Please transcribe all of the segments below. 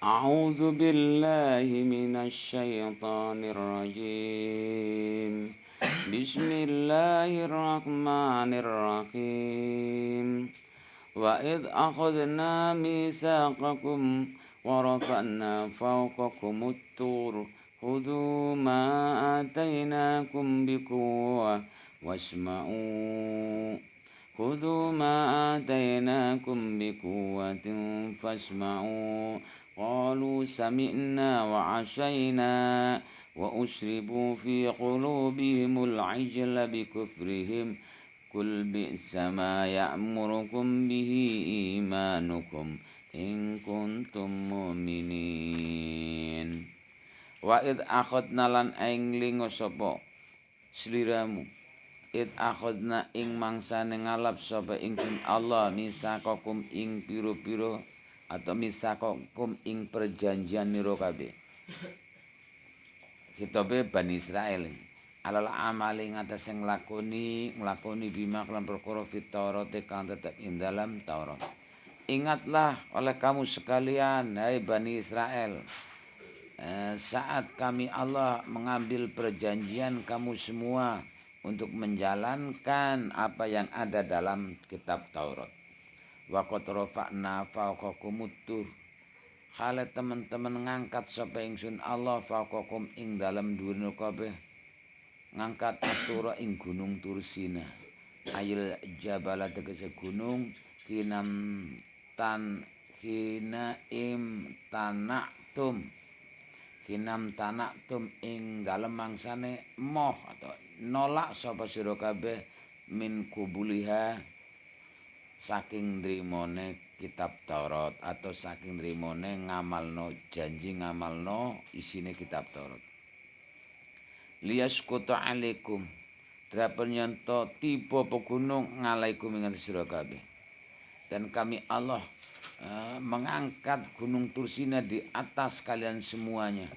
أعوذ بالله من الشيطان الرجيم. بسم الله الرحمن الرحيم. وإذ أخذنا ميثاقكم ورفعنا فوقكم الطور خذوا ما آتيناكم بقوة واسمعوا خذوا ما آتيناكم بقوة فاسمعوا قالوا سمعنا وعصينا وأشربوا في قلوبهم العجل بكفرهم قل بئس ما يأمركم به إيمانكم إن كنتم مؤمنين. Wa id akhadna lan aing lingo sapa sliramu id akhadna ing mangsane ngalap sapa ingsun Allah misaqakum ing pira-pira atau misaqakum ing perjanjian nira kabeh. Kitabe Bani Israil alal amali ngatas sing nglakoni bima kelan perkara fit Taurat kang tetep ing dalam Taurat. Ingatlah oleh kamu sekalian hai Bani Israel, saat kami Allah mengambil perjanjian kamu semua untuk menjalankan apa yang ada dalam kitab Taurat. Wa qad rafa'na fawqakumut tur. Hale teman-teman ngangkat sapa ingsun Allah fawqakum ing dalam dhuwur kabeh. Ngangkat atura ing gunung Tursina. Ayil jabala tegese gunung kinam tanaktum. Kinam tanaktum ing dalem mangsane moh atau nolak sapa sira kabeh min kubuliha saking nrimone kitab Taurat atau saking nrimone ngamalno janji ngamalno isine kitab Taurat. Liyasqutu alaikum drapen yanto tiba pegunung ngalaikum ing sira kabeh. Dan kami Allah mengangkat gunung Tursina di atas kalian semuanya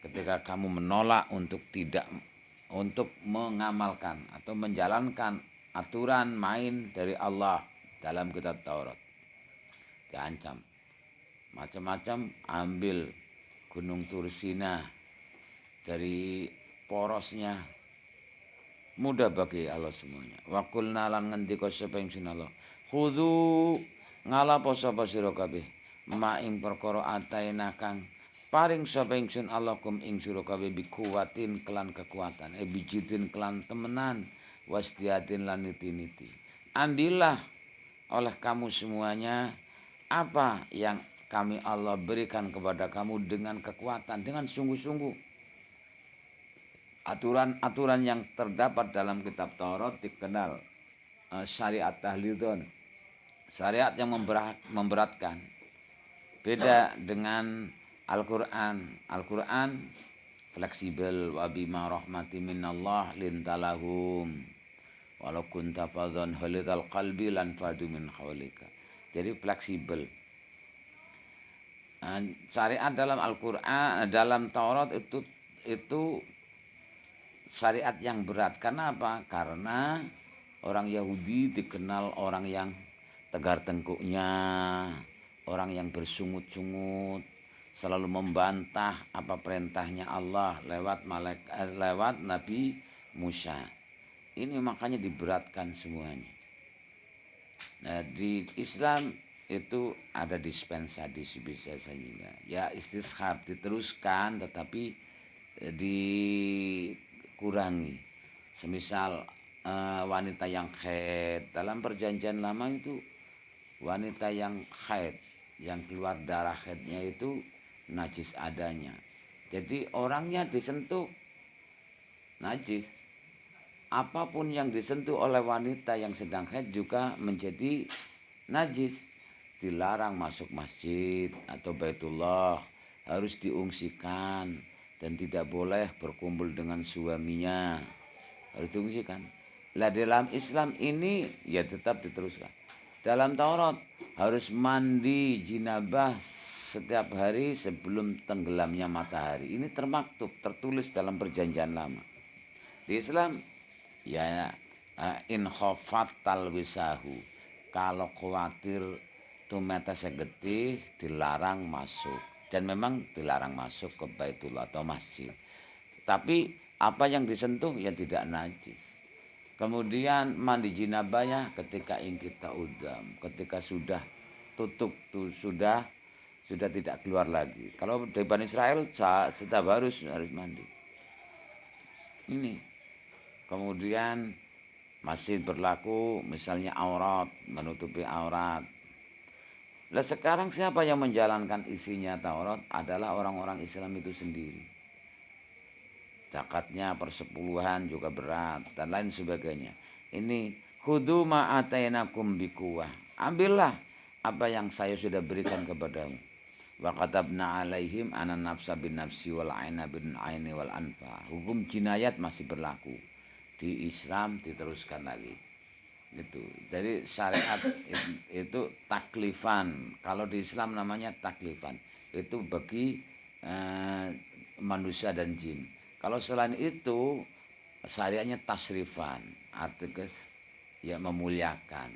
ketika kamu menolak untuk mengamalkan atau menjalankan aturan main dari Allah dalam kitab Taurat. Diancam macam-macam, ambil gunung Tursina dari porosnya, mudah bagi Allah semuanya. Wa qulna lan ngendika sapa ingsun Allah khudhu ngalapo sapa sira kabeh ma ing perkara ataina kang paring sapa ingsun Allah kum ing sira kabeh bikuwatin kelan kekuatan bijidin kelan temenan wasdiatin lan niti-niti. Ambillah oleh kamu semuanya apa yang kami Allah berikan kepada kamu dengan kekuatan, dengan sungguh-sungguh. Aturan-aturan yang terdapat dalam kitab Taurat dikenal syariat tahlidun, syariat yang memberatkan. Beda dengan Al-Quran. Al-Quran fleksibel. Wa bima rahmati minallah lintalahum walau kunta fadhan halidal qalbi lan fadu min hawlika. Jadi fleksibel. Syariat dalam Al-Quran, dalam Taurat itu syariat yang berat. Karena apa? Karena orang Yahudi dikenal orang yang tegar tengkuknya, orang yang bersungut-sungut, selalu membantah apa perintahnya Allah lewat Nabi Musa. Ini makanya diberatkan semuanya. Nah, di Islam itu ada dispensasi bisa saja. Ya istishab diteruskan tetapi dikurangi. Semisal wanita yang haid dalam perjanjian lama itu, wanita yang haid yang keluar darah haidnya itu najis adanya. Jadi orangnya disentuh najis. Apapun yang disentuh oleh wanita yang sedang haid juga menjadi najis. Dilarang masuk masjid atau Baitullah, harus diungsikan dan tidak boleh berkumpul dengan suaminya, harus diungsikan. Lah dalam Islam ini ya tetap diteruskan. Dalam Taurat harus mandi jinabah setiap hari sebelum tenggelamnya matahari. Ini termaktub, tertulis dalam perjanjian lama. Di Islam ya in khafat talwisahu, kalau khawatir tumeta segeti dilarang masuk. dan memang dilarang masuk ke Baitullah atau masjid. Tapi apa yang disentuh ya tidak najis. Kemudian mandi jinabahnya ketika kita udam, ketika sudah tutup tuh sudah tidak keluar lagi. Kalau dari Bani Israel setiap harus mandi. Ini. Kemudian masih berlaku misalnya aurat, menutupi aurat. Lah sekarang siapa yang menjalankan isinya Taurat adalah orang-orang Islam itu sendiri. Zakatnya persepuluhan juga berat dan lain sebagainya. Ini khudhu ma atainakum biquwah. Ambillah apa yang saya sudah berikan kepadamu. Wa katabna alaihim anan nafsa bin nafsi wal aina bin aini wal anfa. Hukum jinayat masih berlaku. Di Islam diteruskan lagi. Gitu. Jadi syariat itu taklifan. Kalau di Islam namanya taklifan. Itu bagi manusia dan jin. Kalau selain itu syariatnya tasrifan. Artinya ya memuliakan.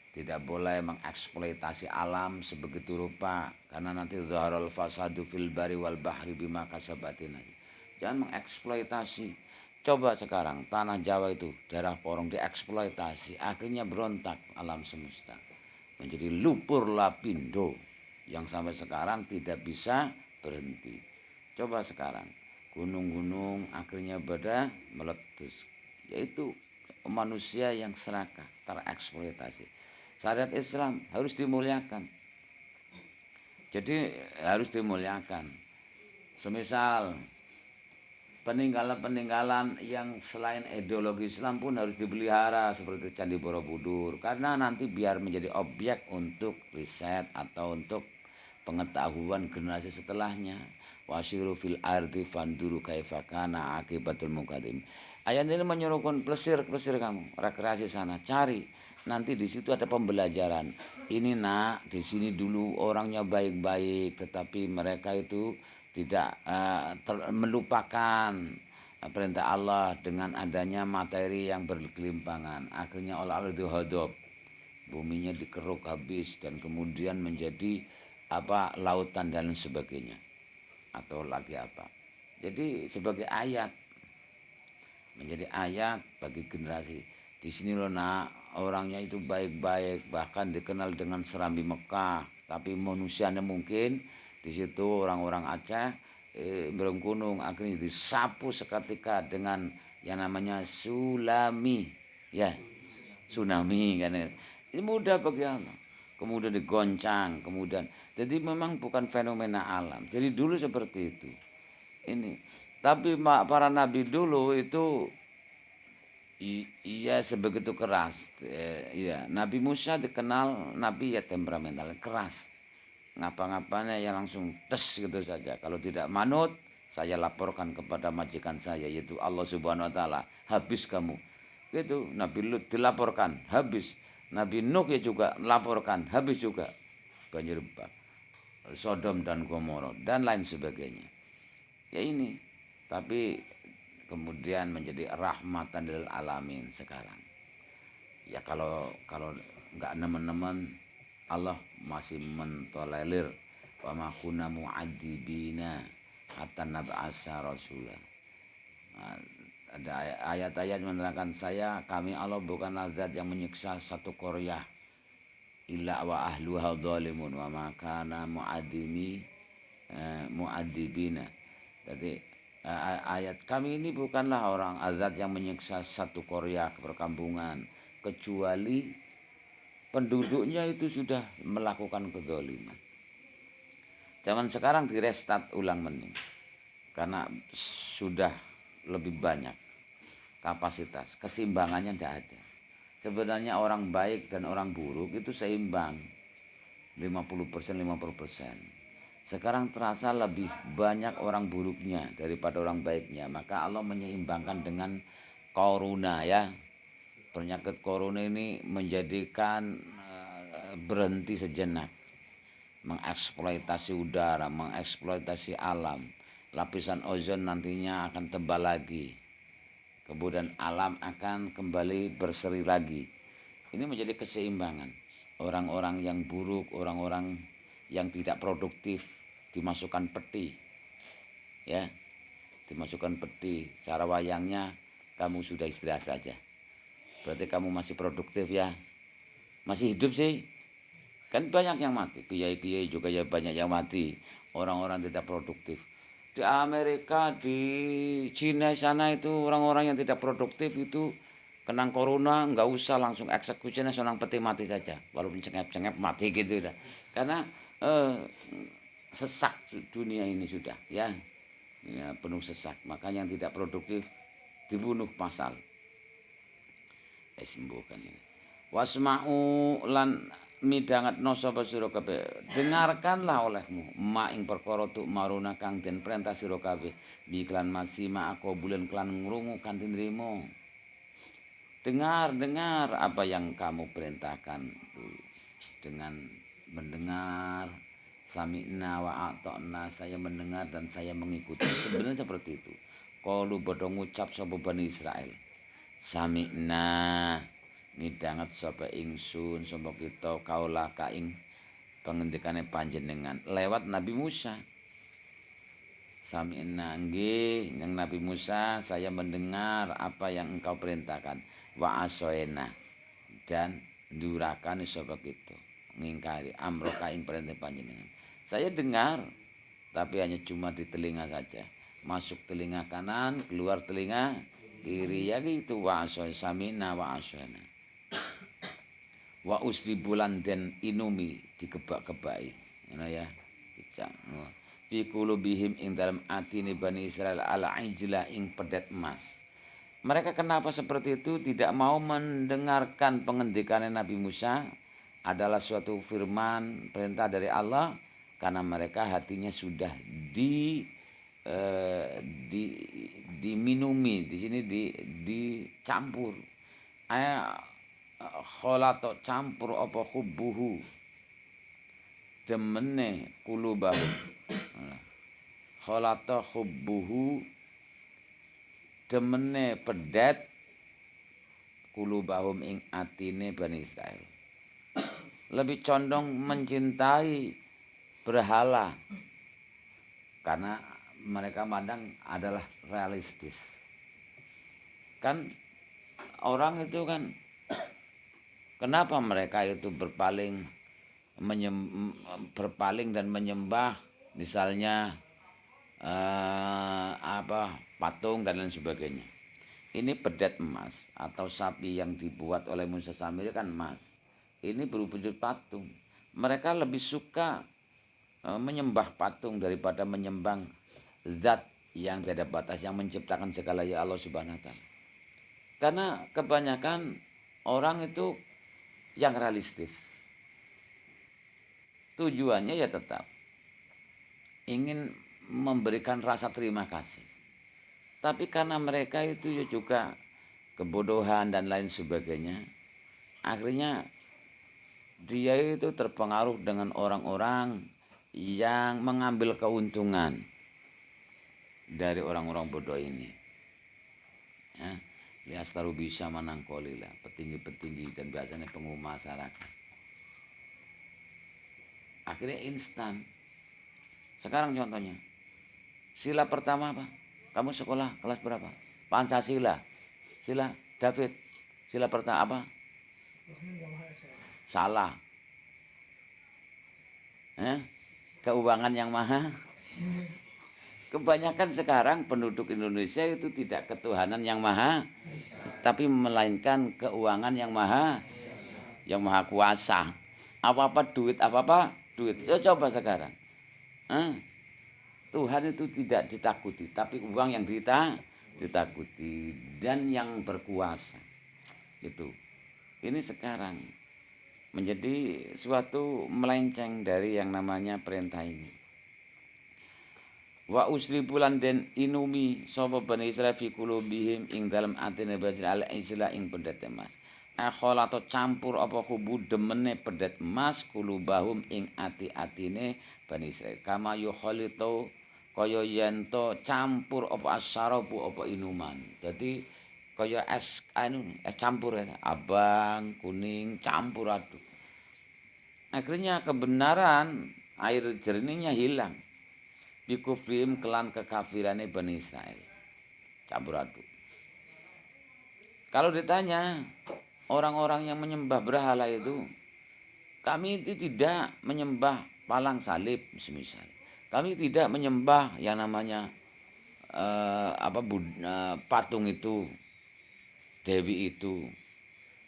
Tidak boleh mengeksploitasi alam sebegitu rupa karena nanti zaharul fasadu fil bari wal bahri bima kasabatin. Jangan mengeksploitasi. Coba sekarang tanah Jawa itu daerah Porong dieksploitasi, akhirnya berontak alam semesta menjadi lumpur lapindo yang sampai sekarang tidak bisa berhenti. Coba sekarang gunung-gunung akhirnya pada meletus, yaitu manusia yang serakah tereksploitasi. Syariat Islam harus dimuliakan, jadi harus dimuliakan. Semisal peninggalan-peninggalan yang selain ideologi Islam pun harus dipelihara seperti Candi Borobudur karena nanti biar menjadi objek untuk riset atau untuk pengetahuan generasi setelahnya. Wasiru fil ardi fanduru kaifa kana akibatul muqaddim. Ayat ini menyuruhkan plesir kamu, rekreasi sana, cari. Nanti di situ ada pembelajaran. Ini nak, di sini dulu orangnya baik-baik, tetapi mereka itu tidak melupakan perintah Allah dengan adanya materi yang berkelimpangan. Akhirnya Allah itu hadap, buminya dikeruk habis dan kemudian menjadi lautan dan sebagainya atau lagi apa. Jadi sebagai ayat, menjadi ayat bagi generasi. Di sini loh nak, orangnya itu baik-baik, bahkan dikenal dengan serambi Mekah, tapi manusianya mungkin di situ orang-orang Aceh bergunung akhirnya disapu seketika dengan yang namanya tsunami, ya tsunami kan. Ini mudah bagi Allah. Kemudian digoncang, kemudian jadi memang bukan fenomena alam. Jadi dulu seperti itu. Ini. Tapi para nabi dulu itu iya sebegitu keras. Iya, Nabi Musa dikenal nabi ya temperamental, keras. Ngapa-ngapanya ya langsung tes gitu saja. Kalau tidak manut, saya laporkan kepada majikan saya yaitu Allah Subhanahu wa taala, habis kamu. Gitu, Nabi Lut dilaporkan, habis. Nabi Nuh ya juga laporkan, habis juga. Banjir Sodom dan Gomora dan lain sebagainya. Ya ini, tapi kemudian menjadi rahmatan lil alamin sekarang. Ya kalau nggak nemen-nemen Allah masih mentolerir wa ma kunna mu'adzibina hatta nab'asa rasulah. Nah, ada ayat-ayat menerangkan kami Allah bukanlah zat yang menyiksa satu qaryah illa wa ahluha dzalimun wa ma kana mu'adzibina. Jadi ayat kami ini bukanlah orang azab yang menyiksa satu qaryah perkampungan kecuali penduduknya itu sudah melakukan kezaliman. Zaman sekarang direstart ulang mening karena sudah lebih banyak kapasitas, keseimbangannya tidak ada. Sebenarnya orang baik dan orang buruk itu seimbang 50% 50%. Sekarang terasa lebih banyak orang buruknya daripada orang baiknya. Maka Allah menyeimbangkan dengan corona ya. Penyakit corona ini menjadikan berhenti sejenak. Mengeksploitasi udara, mengeksploitasi alam. Lapisan ozon nantinya akan tebal lagi. Kemudian alam akan kembali berseri lagi. Ini menjadi keseimbangan. Orang-orang yang buruk, orang-orang yang tidak produktif dimasukkan peti, ya, dimasukkan peti. Cara wayangnya kamu sudah istirahat saja. Berarti kamu masih produktif ya, masih hidup sih. Kan banyak yang mati, kiai-kiai juga ya banyak yang mati, orang-orang tidak produktif. Di Amerika, di Cina sana itu orang-orang yang tidak produktif itu kena corona nggak usah langsung eksekusinya, senang peti mati saja, walaupun cengep-cengep mati gitu dah. Karena sesak dunia ini sudah ya, penuh sesak. Makanya yang tidak produktif dibunuh massal. Sembuhkan ini. Wasma'u lan midhangetna sapa sira kabeh, dengarkanlah olehmu ma ing perkara tu maruna kang den perintah sira kabeh biklan masih ma'ako bulan klan ngrungu kanthi nrimo. Dengar apa yang kamu perintahkan dengan mendengar. Sami'na wa ata'na, saya mendengar dan saya mengikuti. Sebenarnya seperti itu. Qalu padha ngucap sapa Bani Israil, sami'na midhanget sapa ingsun sapa kita kaula ka ing pangendikane panjenengan lewat Nabi Musa. Sami'na nggih yang Nabi Musa, saya mendengar apa yang engkau perintahkan. Wa asoena, dan ndurakan sapa kita ngingkari amro ka ing perintah panjenengan. Saya dengar tapi hanya cuma di telinga saja. Masuk telinga kanan, keluar telinga kiri, ya gitu. Wa asoena sami'na wa asoena. Wa usri bulan den inumi dikebak-kebai, ngono ya. Fi qulubihim ing dalam atine Bani Israil ala ijla ing pedet emas. Mereka kenapa seperti itu? Tidak mau mendengarkan pengendikan Nabi Musa adalah suatu firman perintah dari Allah, karena mereka hatinya sudah diminumi, di sini dicampur. Kholato campur apa hubbuhu demene kulubahu. Kholato hubbuhu demene pedet kulubahum ing atine Bani Israil. Lebih condong mencintai berhala karena mereka mandang adalah realistis. Kan orang itu kan, kenapa mereka itu berpaling dan menyembah misalnya patung dan lain sebagainya. Ini pedet emas atau sapi yang dibuat oleh Musa Samiri kan emas. Ini berwujud patung. Mereka lebih suka menyembah patung daripada menyembah zat yang tidak batas, yang menciptakan segala, ya Allah Subhanahu wa Ta'ala. Karena kebanyakan orang itu yang realistis. Tujuannya ya tetap ingin memberikan rasa terima kasih. Tapi karena mereka itu juga kebodohan dan lain sebagainya, akhirnya dia itu terpengaruh dengan orang-orang yang mengambil keuntungan dari orang-orang bodoh ini. Ya, ya selalu bisa menangkolilah petinggi-petinggi dan biasanya pengusaha masyarakat. Akhirnya instan. Sekarang contohnya, sila pertama apa? Kamu sekolah kelas berapa? Pancasila. Sila David. Sila pertama apa? Salah. Keuangan yang maha. Kebanyakan sekarang penduduk Indonesia itu tidak ketuhanan yang maha, tapi melainkan keuangan yang maha kuasa. Apa-apa duit, apa-apa duit. Ya, coba sekarang. Tuhan itu tidak ditakuti, tapi uang yang ditakuti dan yang berkuasa. Itu. Ini sekarang menjadi suatu melenceng dari yang namanya perintah ini. Wa usri bulan den inumi sapa Bani Israil fi qulubihim ing dalam atine Bani Israil isla ing pedet emas. Akholatu campur apa kubu demene pedet emas kulubahum ing ati-atine Bani Israil. Kama yukhalitu kaya yento campur apa asyarabu apa inuman. Jadi kaya es campur ya, abang, kuning campur aduk. Akhirnya kebenaran air jernihnya hilang. bikufrihim kelan kekafirane Bani Israel. Campur aduk. Kalau ditanya orang-orang yang menyembah berhala itu, kami itu tidak menyembah palang salib semisal. Kami tidak menyembah yang namanya patung itu, dewi itu.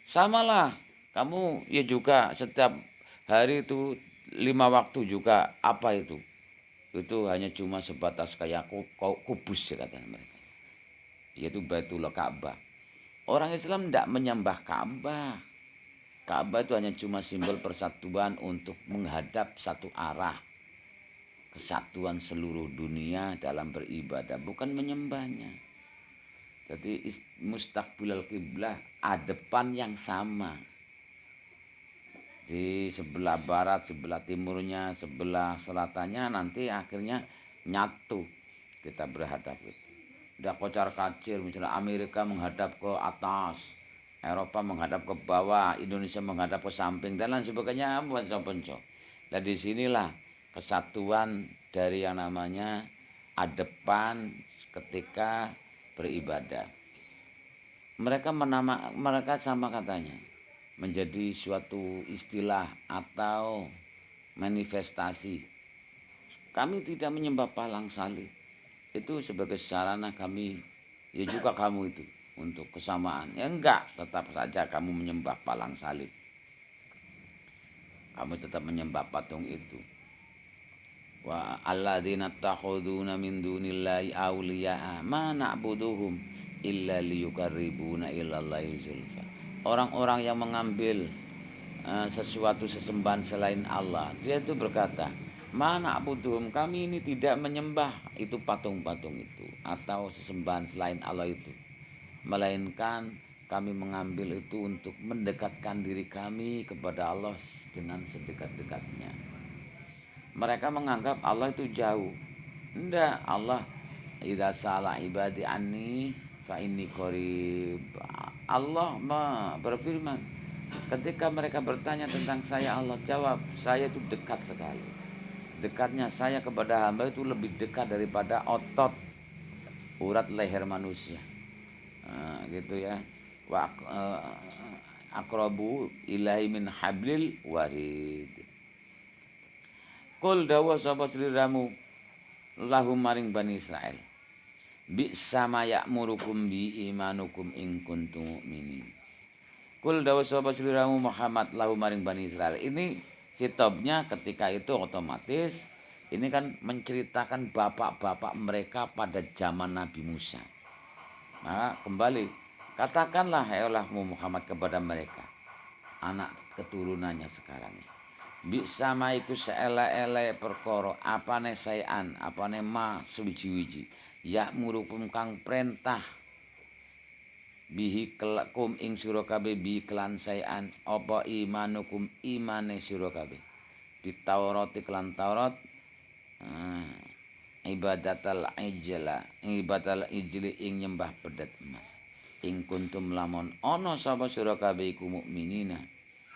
Samalah kamu ya juga setiap hari itu 5 waktu juga apa itu hanya cuma sebatas kayak kubus ya kata mereka, yaitu Baitullah Ka'bah. Orang Islam tidak menyembah Ka'bah. Ka'bah itu hanya cuma simbol persatuan untuk menghadap satu arah, kesatuan seluruh dunia dalam beribadah, bukan menyembahnya. Jadi mustaqbilal kiblah, depan yang sama. Di sebelah barat, sebelah timurnya, sebelah selatannya, nanti akhirnya nyatu kita berhadap itu. Udah kocar kacir, misalnya Amerika menghadap ke atas, Eropa menghadap ke bawah, Indonesia menghadap ke samping, dan lain sebagainya, ponco-ponco. Dan disinilah kesatuan dari yang namanya adepan ketika beribadah. Mereka sama katanya, menjadi suatu istilah atau manifestasi. Kami tidak menyembah palang salib. Itu sebagai sarana kami, ya juga kamu itu untuk kesamaan. Ya enggak, tetap saja kamu menyembah palang salib. Kamu tetap menyembah patung itu. Wa alladzina takhuduna min dunillahi awliya'a ma na'buduhum illa liyuqarribuna ilallahi zulfa. Orang-orang yang mengambil sesuatu sesembahan selain Allah, dia itu berkata, mana abuduhum, kami ini tidak menyembah itu patung-patung itu atau sesembahan selain Allah itu, melainkan kami mengambil itu untuk mendekatkan diri kami kepada Allah dengan sedekat-dekatnya. Mereka menganggap Allah itu jauh. Enggak, Allah idza sala ibadi anni fa inni qarib. Allah berfirman, ketika mereka bertanya tentang saya, Allah jawab, saya itu dekat sekali. Dekatnya saya kepada hamba itu lebih dekat daripada otot urat leher manusia. Gitu ya. Wa aqrabu ilahi min hablil warid. Qul dawa sapa sliramu lahum maring Bani Israel. Bi sama ya'murukum bi imanukum in kuntum mu'minin. Qul dawa sapa sliramu Muhammad lahum maring Bani Israel. Ini hitobnya ketika itu otomatis ini kan menceritakan bapak-bapak mereka pada zaman Nabi Musa. Nah, kembali katakanlah olehmu Muhammad kepada mereka, anak keturunannya sekarang. Bisa maiku seele-ele perkara apane sayan, apane ma suwiji-wiji. Ya murukum kang perintah bihi kum ing sira kabeh bi kelan sayan apa imanukum imane sira kabeh di Taurat iklan Taurat ibadatal ijli ing nyembah pedet emas ing kuntum lamun ana sapa sira kabeh iku mukminina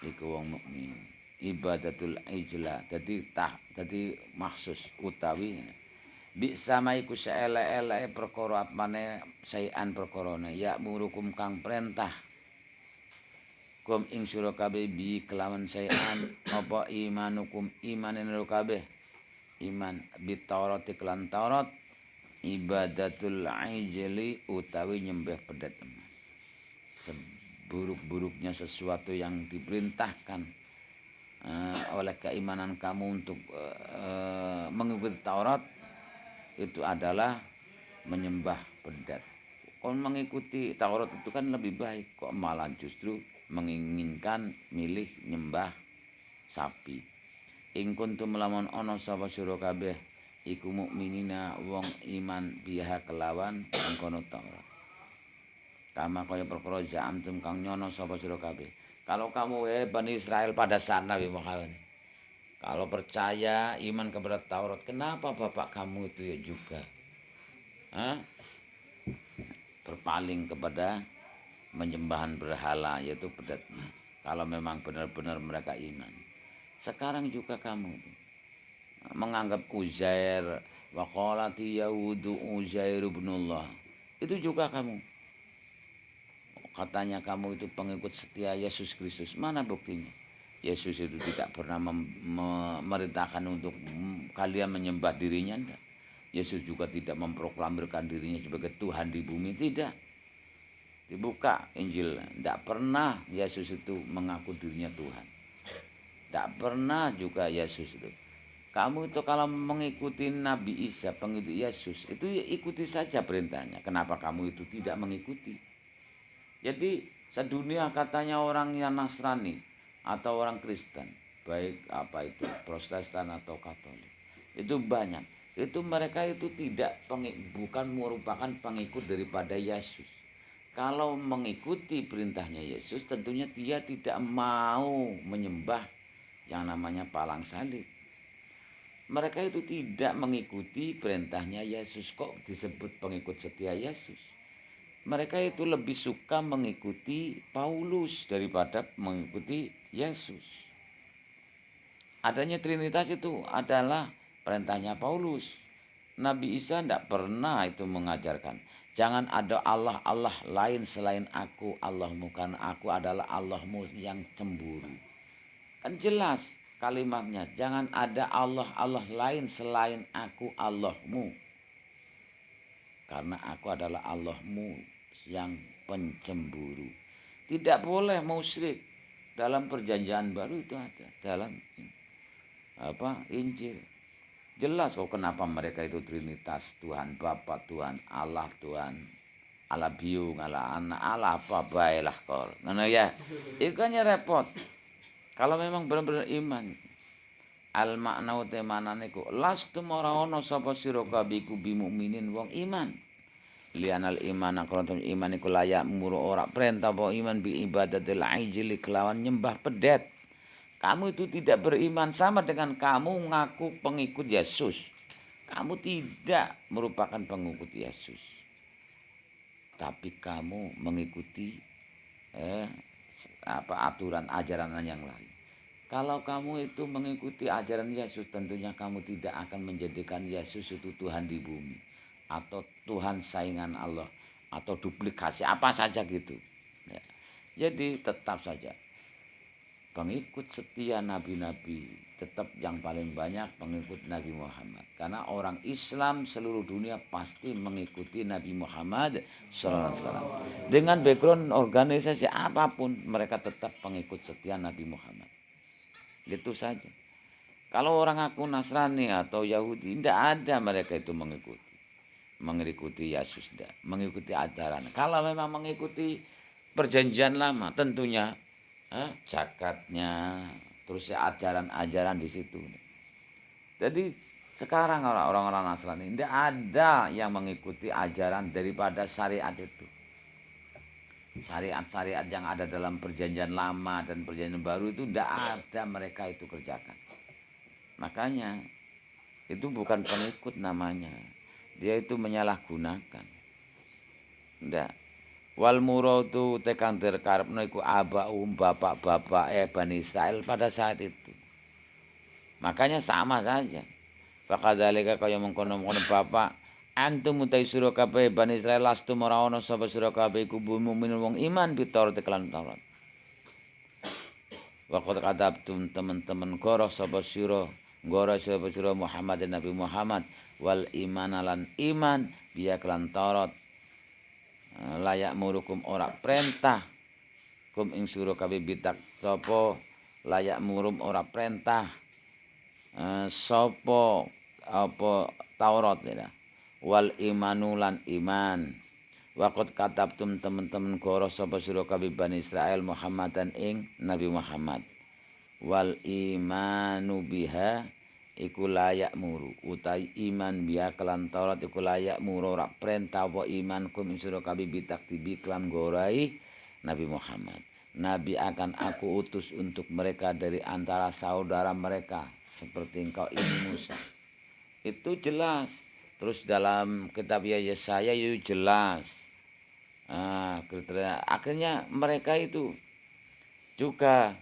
iku wong mukmin. Ibadatul ijla dadi maksus utawi bi sama iku saele-ele perkara apane sayan perkarane ya murukum kang perintah kum ing sira kabeh bi kelawan sayan apa imanukum imane sira kabeh iman bi Taurat iklan Taurat ibadatul ijli utawi nyembah pedet emas. Seburuk-buruknya sesuatu yang diperintahkan oleh keimanan kamu untuk mengikuti Taurat itu adalah menyembah pedet. Kalau mengikuti Taurat itu kan lebih baik, kok malah justru menginginkan milih nyembah sapi. Ing kuntum lamun ana sapa sira kabeh iku mukminina wong iman biha kelawan mengkono Taurat. Kama kaya perkara zamtum kang nyono sapa sira kabeh. Kalau kamu Bani Israel pada saat Nabi Muhammad, kalau percaya iman kepada Taurat, kenapa bapak kamu itu ya juga berpaling kepada menyembahan berhala yaitu pedet emas? Kalau memang benar-benar mereka iman. Sekarang juga kamu menganggap Uzair Wa qalati yahudu Uzair ibnullah. Itu juga kamu. Katanya kamu itu pengikut setia Yesus Kristus. Mana buktinya? Yesus itu tidak pernah memerintahkan untuk kalian menyembah dirinya. Enggak. Yesus juga tidak memproklamirkan dirinya sebagai Tuhan di bumi. Tidak. Dibuka Injil. Tidak pernah Yesus itu mengaku dirinya Tuhan. Tidak pernah juga Yesus itu. Kamu itu kalau mengikuti Nabi Isa, pengikut Yesus, itu ya ikuti saja perintahnya. Kenapa kamu itu tidak mengikuti? Jadi sedunia katanya orang yang Nasrani atau orang Kristen, baik apa itu Protestan atau Katolik, itu banyak. Itu mereka itu bukan merupakan pengikut daripada Yesus. Kalau mengikuti perintahnya Yesus, tentunya dia tidak mau menyembah yang namanya palang salib. Mereka itu tidak mengikuti perintahnya Yesus. Kok disebut pengikut setia Yesus? Mereka itu lebih suka mengikuti Paulus daripada mengikuti Yesus. Adanya Trinitas itu adalah perintahnya Paulus. Nabi Isa tidak pernah itu mengajarkan. Jangan ada Allah lain selain aku Allahmu, karena aku adalah Allahmu yang cemburu. Kan jelas kalimatnya, jangan ada Allah lain selain aku Allahmu, karena aku adalah Allahmu yang pencemburu. Tidak boleh musyrik. Dalam perjanjian baru itu ada, dalam Injil. Jelas kok kenapa mereka itu Trinitas, Tuhan Bapa, Tuhan Allah, Tuhan Allah biung, Allah anak, Allah apa baiklah kol. Ngono ya. Ikannya repot. Kalau memang benar-benar iman, al makna utemanane ku lastum ora ono sapa sira kabeh iku bimukminin wong iman. Lianal iman akronton iman iku layak muru ora perintah apa iman bi ibadatil ajili kelawan nyembah pedet. Kamu itu tidak beriman sama dengan kamu ngaku pengikut Yesus. Kamu tidak merupakan pengikut Yesus. Tapi kamu mengikuti aturan ajaran yang lain. Kalau kamu itu mengikuti ajaran Yesus, tentunya kamu tidak akan menjadikan Yesus itu Tuhan di bumi, atau Tuhan saingan Allah, atau duplikasi apa saja gitu. Ya. Jadi tetap saja pengikut setia nabi-nabi, tetap yang paling banyak pengikut Nabi Muhammad. Karena orang Islam seluruh dunia pasti mengikuti Nabi Muhammad SAW. Dengan background organisasi apapun, mereka tetap pengikut setia Nabi Muhammad. Gitu saja. Kalau orang aku Nasrani atau Yahudi, tidak ada mereka itu mengikuti Yesus, tidak mengikuti ajaran. Kalau memang mengikuti perjanjian lama, tentunya zakatnya, terus ajaran-ajaran di situ. Jadi sekarang orang-orang Nasrani tidak ada yang mengikuti ajaran daripada syariat itu. Syariat-syariat yang ada dalam perjanjian lama dan perjanjian baru itu tidak ada mereka itu kerjakan. Makanya itu bukan pengikut namanya. Dia itu menyalahgunakan. Tidak. Wal muradu tekan terkarepno iku abaum bapak-bapak Bani Israel pada saat itu. Makanya sama saja. Fakadzalika kaya mengkono-mengkono bapak antum utai sira kabeh Bani Israel lastum ora ana sapa sira kabeh iku mukmin wong iman Taurat kelan Taurat. Waqat kadabtum teman-teman goro sapa sira Muhammad dan Nabi Muhammad wal iman lan iman biya kelan Taurat. Layak murukum ora perintah kum ing sura kabeh bitak sapa layak murum ora perintah sapa apa Taurat ya wal imanu lan iman waqat katabtum teman-teman goro sapa sira kabeh Bani Israel Muhammadan ing Nabi Muhammad wal imanu biha iku layak muru utai iman biya kelan Taurat iku layak muru ora perintah wa iman kum sira kabeh bitaktibi kelan gorai Nabi Muhammad. Nabi akan aku utus untuk mereka dari antara saudara mereka seperti engkau ini Musa. Itu jelas. Terus dalam kitab Yesaya itu jelas. Akhirnya mereka itu juga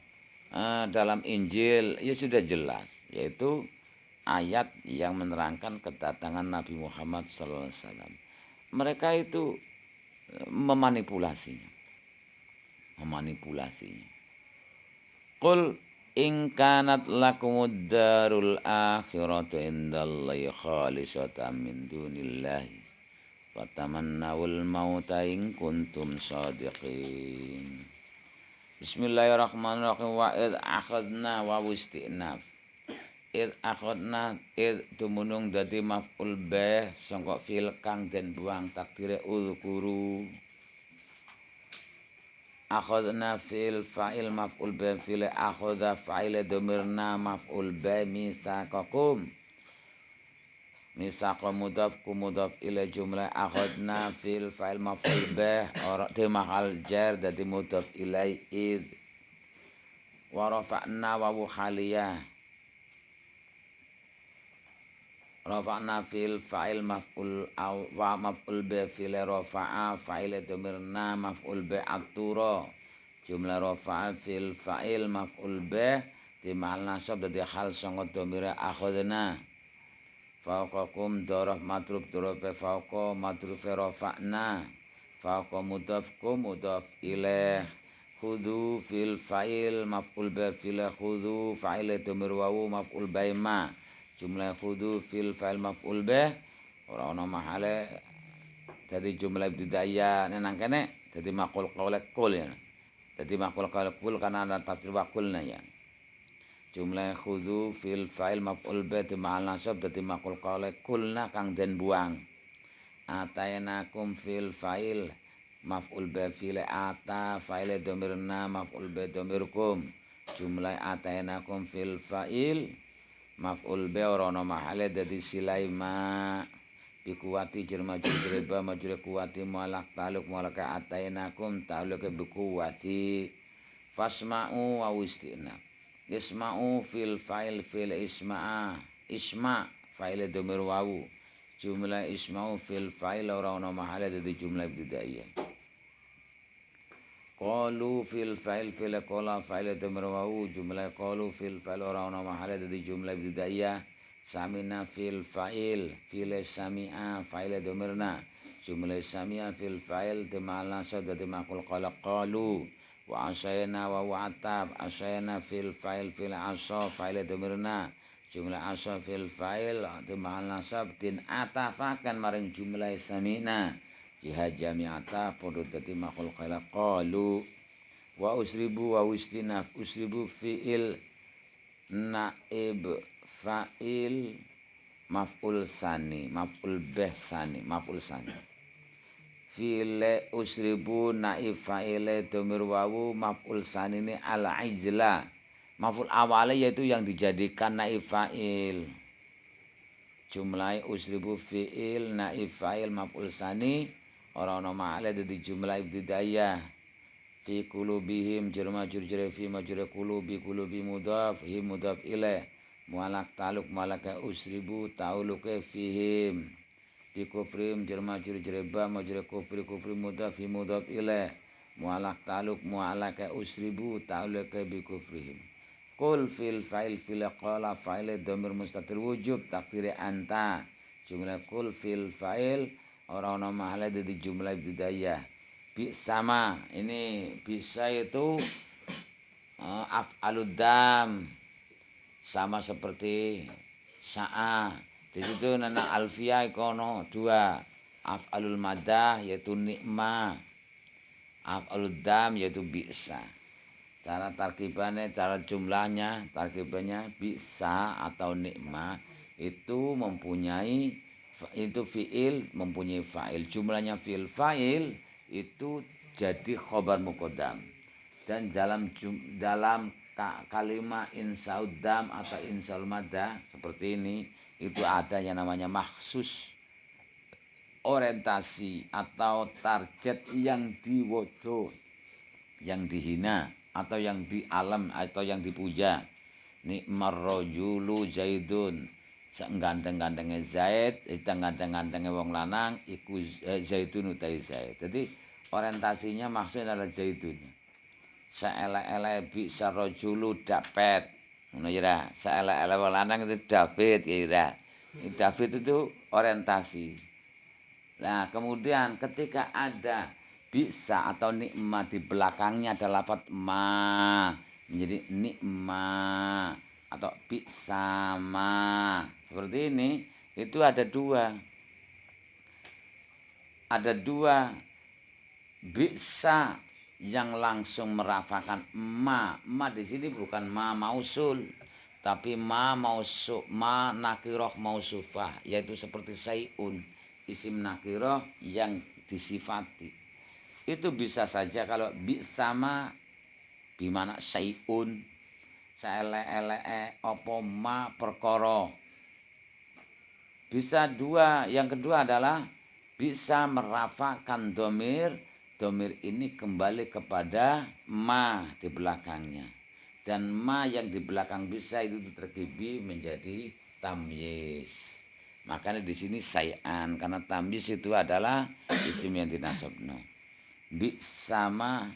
dalam Injil ya sudah jelas, yaitu ayat yang menerangkan kedatangan Nabi Muhammad SAW. Mereka itu memanipulasinya. Qul in kanat lakumud darul akhiratu indallahi khalisatan min dunillahi fatamannawul mauta in kuntum shadiqin. Bismillahirrahmanirrahim. Wa id akhadna wa istinaf. Id akhadna id tumunung dadi maf'ul bih sangka fil kang den buang takdire uzkuru. Akhadna fil fa'il maf'ul bih fil akhadha fa'il dhamirna maf'ul bih misaqakum. Misaqam mudhaf ku mudhaf ila jumlah akhadna fil fa'il maf'ul bih ora di mahal jar dadi mudhaf ilai id. Wa rafa'na wa haliyah. Rafa'na fil fa'il maf'ul wa maf'ul bi fil rafa'a fa'il dhamirna maf'ul bi atura jumlah rafa'a fil fa'il maf'ul bi di mahal nasab dadi hal sanga dhamire akhadna faqakum daraf madrub daraf faqa madrub rafa'na faqa mudhaf kum mudhaf ilaih khudu fil fa'il maf'ul bi fil khudu fa'il dhamir wawu maf'ul bi ma jumlah khudu fil fa'il maf'ul bih ora ana mahale dadi jumlah ibtidaiyah nang kene dadi maqul qaula kul ya. Dadi maqul qaula kul kana ana tafsir wa qulna ya. Jumlah khudu fil fa'il maf'ul bih di ma'al nasab dadi maqul qaula kulna kang den buang. Atainakum fil fa'il maf'ul bih fil ata fa'il dhamirna maf'ul bih dhamirkum. Jumlah atainakum fil fa'il maf'ul bi ora ana mahale dadi silai ma bi kuwati jar majrur ba majrur kuwati mualaq taluk mualaq atainakum taluk bi kuwati fasma'u wa istina isma'u fil fa'il fil isma'a isma fa'il dhamir wawu jumlah isma'u fil fa'il ora ana mahale dadi jumlah ibtidaiyah. Qalu fil fa'il fil qala fa'il dhamir wawu jumlah qalu fil fa'il ora ana mahale dadi jumlah ibtidaiyah. Samina fil fa'il fil sami'a fa'il dhamirna jumlah sami'a fil fa'il dima'al nasab dadi maqul qala qalu wa asayna wa wa'tab asayna fil fa'il fil asa fa'il dhamirna jumlah asa fil fa'il dima'al nasab din atafakan maring jumlah sami'na jihad jami'ata podo dadi maqul qala qalu wa usribu wa ustinaf usribu fi'il naib fa'il maf'ul sani maf'ul bih sani maf'ul sani fi'il usribu naib fa'il dhamir wawu maf'ul sani ini al ijla maf'ul awalnya yaitu yang dijadikan naib fa'il jumlah usribu fi'il naib fa'il maf'ul sani ora ana ma'ale dadi jumlah ibtidaiyah fi qulubihim jar majrur fi majrur qulubi mudhaf hi mudhaf ilaih mualaq taluk malaka usribu tauluke fihim fi kufrim jar majrur ba majrur kufri mudhaf hi mudhaf ilaih mualaq taluk mualaka usribu tauluke bi kufrihim. Qul fil fa'il fil qala fa'il dhamir mustatir wujub takdire anta jumlah qul fil fa'il ora ana mahale dadi jumlah ibtidaiyah. Bi sama ini bisa itu af'alud dam sama seperti sa'a. Di situ nana alfiyah ikono dua af'alul madah yaitu nikma af'alud dam yaitu bisa. Cara tarkibannya cara jumlahnya tarkibannya bisa atau nikma itu mempunyai itu fi'il mempunyai fa'il jumlahnya fi'il fa'il itu jadi khobar muqaddam dan dalam kalimat insaudam atau insaul madah seperti ini itu ada yang namanya maksus orientasi atau target yang diwodo yang dihina atau yang dialam atau yang dipuja nikmar rajulu zaidun ganteng-gantenge Zaid, ganteng-gantenge wong lanang iku Zaidun utai Zaid. Jadi orientasinya maksudnya adalah Zaidun. Saelek-elek bisa rajulu dapet. Ngono ya, saelek-elek wong lanang itu David ya. David itu orientasi. Nah, kemudian ketika ada bisa atau nikmat di belakangnya ada lafaz ma menjadi nikma atau bisa ma. Seperti ini itu ada dua. Ada dua bisa yang langsung merafakan ma. Ma di sini bukan ma mausul, tapi ma mausuf, ma nakiroh mausufah, yaitu seperti sayun, isim nakiroh yang disifati. Itu bisa saja kalau bisa ma bimana sayun, saele-ele opo ma perkara. Bisa dua, yang kedua adalah bisa merafakan domir. Domir ini kembali kepada ma di belakangnya. Dan ma yang di belakang bisa itu terkibi menjadi tamyiz. Makanya di sini sayan, karena tamyiz itu adalah isim yang dinasabna. Bisa ma,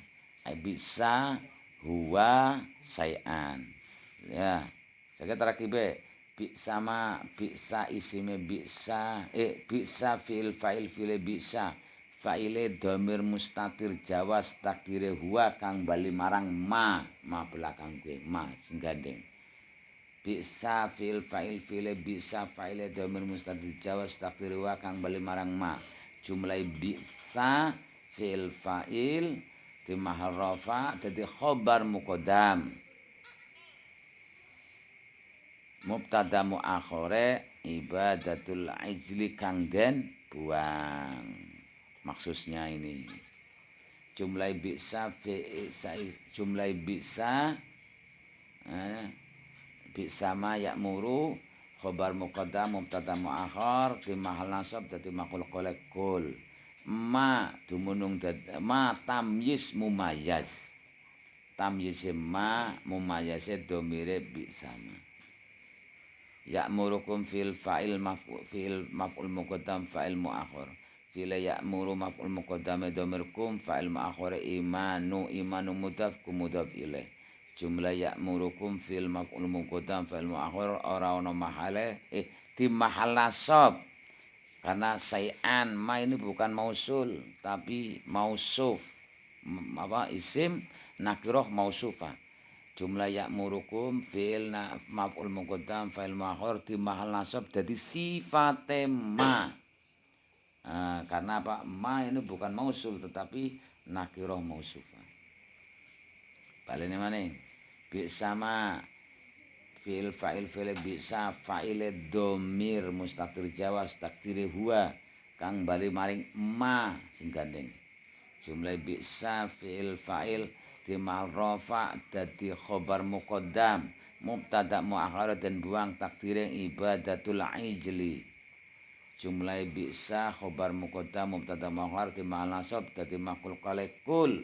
bisa huwa sayan. Ya, saya terkibi. Bisa ma, bisa isime bisa, bisa fi'il fa'il fi'il bisa. Fa'ile domir mustatir jawas takdire huwa kang bali marang ma belakang gue ma sing gandeng. Bisa fi'il fa'il fi'ile bisa fa'ile domir mustatir jawas takdire huwa kang bali marang ma. Jumlah bisa fi'il fa'il di mahal rafa dadi khobar muqaddam. Mubtada muakhore ibadatul ijli kang den buang. Maksudnya ini jumlah bisa jumlah bisa bisa ma ya'muru khobar muqaddam mubtada muakhar di mahal nasab dadi maqul qalakul ma dumunung ma tamyiz mumayyaz tamyiz ma mumayyaz domire bisa ma ya'murukum fil fa'il maf'ul muqaddam fa'il muakhir fil ya'muru maf'ul muqaddam dhamirkum fa'il muakhir imanu mudhaf kum mudhaf ilaih jumlah ya'murukum fil maf'ul muqaddam fa'il muakhir ora ono mahale di mahal nasab karena sayan ma ini bukan mausul tapi mausuf isim nakirah mausufah. Jumlah ya'murukum fi'il maf'ul muqaddam fa'il muakhir di mahal nasab jadi sifate ma. Karena apa? Ma ini bukan mausul tetapi nakirah mausufah. Balene maneh. Bisa ma fi'il fa'il fi'il bisa fa'ile domir mustatir jawas takdire huwa kang bali maring ma sing gandeng. Jumlah bisa fi'il fa'il di mahal rafa dadi khobar muqaddam mubtada muakhar dan buang takdire ibadatul ijli jumlah bisa khobar muqaddam mubtada muakhar di mahal nasab dadi maqul qalakul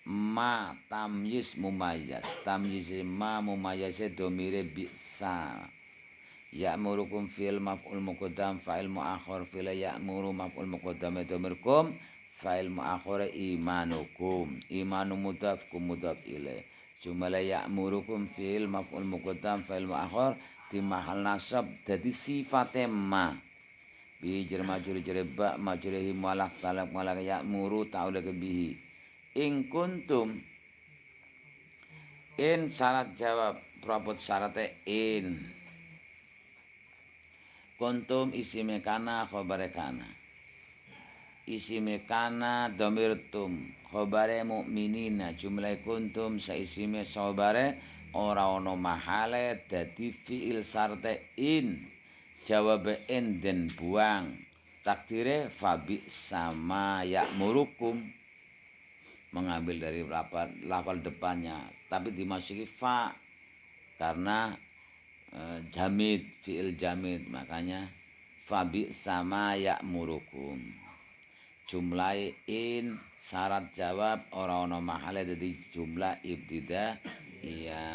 ma tamyiz mumayyaz tamyiz ma mumayyaz domire bisa ya'murukum fil maf'ul muqaddam fa'il muakhar fil ya'muru maf'ul muqaddam domirkum fa'il muakhir imanukum imanu mudhaf kum mudhaf ilaih jumlah ya'murukum fi'il maf'ul muqaddam fa'il muakhir di mahal nasab dadi sifate ma bi jar majrur jar ba majruhi malak talak malak ya'muru ta'ala bihi in kuntum in syarat jawab prabot syarate in kuntum isime kana khabare kana isime kana domir tum khobare mukminina jumlah kuntum saisime sobare ora ono mahale dadi fiil sarte in jawab in den buang takdire fabi sama ya'murukum mengambil dari lafal depannya tapi dimasuki fa karena jamid fiil jamid makanya fabi sama ya'murukum jumlah in syarat jawab ora ono mahale dadi jumlah ibtida iya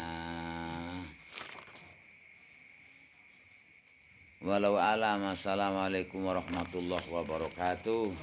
walau alam assalamualaikum warahmatullahi wabarakatuh.